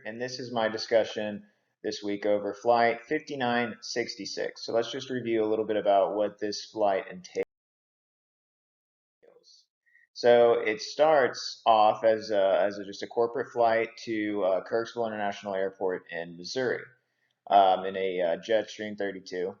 here, and this is my discussion this week over Flight 5966. So let's just review a little bit about what this flight entails. So it starts off as just a corporate flight to Kirksville International Airport in Missouri in a Jetstream 32.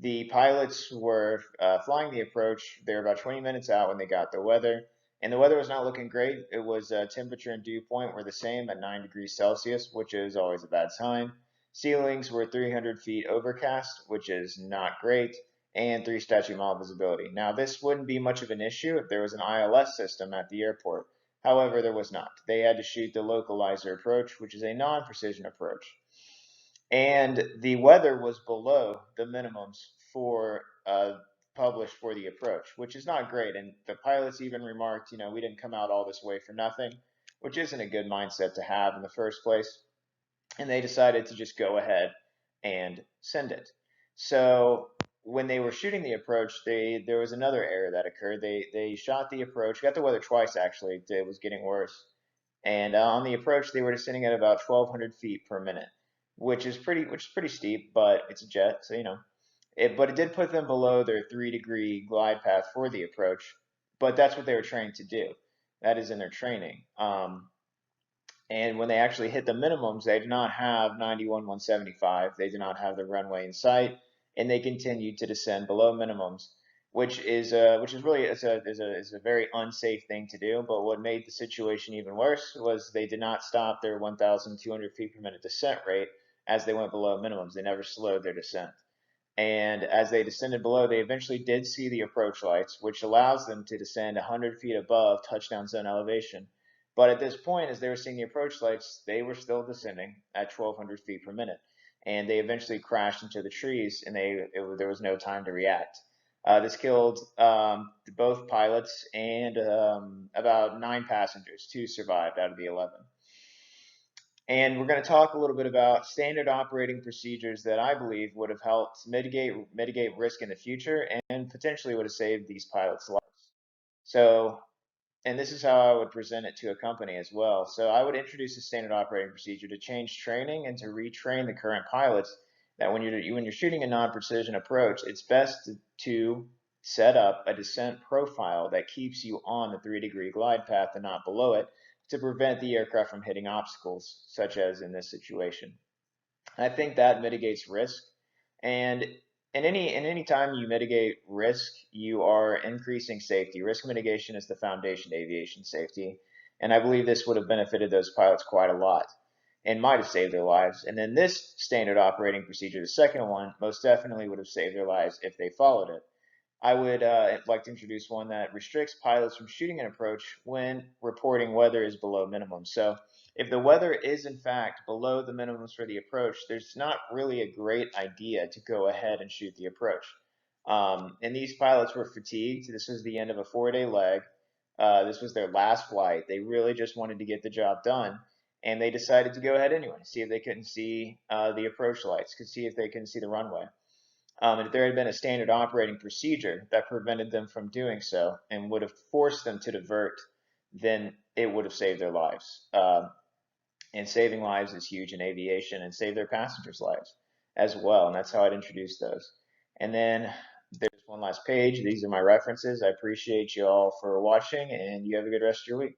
The pilots were flying the approach. They were about 20 minutes out when they got the weather, and the weather was not looking great. It was temperature and dew point were the same at 9 degrees Celsius, which is always a bad sign. Ceilings were 300 feet overcast, which is not great, and 3 statute mile visibility. Now, this wouldn't be much of an issue if there was an ILS system at the airport. However, there was not. They had to shoot the localizer approach, which is a non-precision approach, and the weather was below the minimums for published for the approach, which is not great. And the pilots even remarked, we didn't come out all this way for nothing, which isn't a good mindset to have in the first place. And they decided to just go ahead and send it. So when they were shooting the approach, there was another error that occurred. They shot the approach, got the weather twice actually. It was getting worse, and on the approach they were descending at about 1,200 feet per minute, which is pretty steep, but it's a jet, so but it did put them below their 3-degree glide path for the approach. But that's what they were trained to do. That is in their training. And when they actually hit the minimums, they did not have 91,175. They did not have the runway in sight, and they continued to descend below minimums, which is really is a very unsafe thing to do. But what made the situation even worse was they did not stop their 1,200 feet per minute descent rate as they went below minimums. They never slowed their descent. And as they descended below, they eventually did see the approach lights, which allows them to descend 100 feet above touchdown zone elevation. But at this point, as they were seeing the approach lights, they were still descending at 1,200 feet per minute. And they eventually crashed into the trees, and there was no time to react. This killed both pilots and about 9 passengers. 2 survived out of the 11. And we're going to talk a little bit about standard operating procedures that I believe would have helped mitigate risk in the future and potentially would have saved these pilots' lives. So, and this is how I would present it to a company as well. So I would introduce a standard operating procedure to change training and to retrain the current pilots that when you're shooting a non-precision approach, it's best to set up a descent profile that keeps you on the 3-degree glide path and not below it, to prevent the aircraft from hitting obstacles, such as in this situation. I think that mitigates risk. And in any time you mitigate risk, you are increasing safety. Risk mitigation is the foundation to aviation safety. And I believe this would have benefited those pilots quite a lot and might have saved their lives. And then this standard operating procedure, the second one, most definitely would have saved their lives if they followed it. I would like to introduce one that restricts pilots from shooting an approach when reporting weather is below minimum. So if the weather is in fact below the minimums for the approach, there's not really a great idea to go ahead and shoot the approach. And these pilots were fatigued. This was the end of a 4-day leg. This was their last flight. They really just wanted to get the job done. And they decided to go ahead anyway, see if they couldn't see the approach lights, could see if they couldn't see the runway. And if there had been a standard operating procedure that prevented them from doing so and would have forced them to divert, then it would have saved their lives. And saving lives is huge in aviation, and save their passengers' lives as well. And that's how I'd introduce those. And then there's one last page. These are my references. I appreciate you all for watching, and you have a good rest of your week.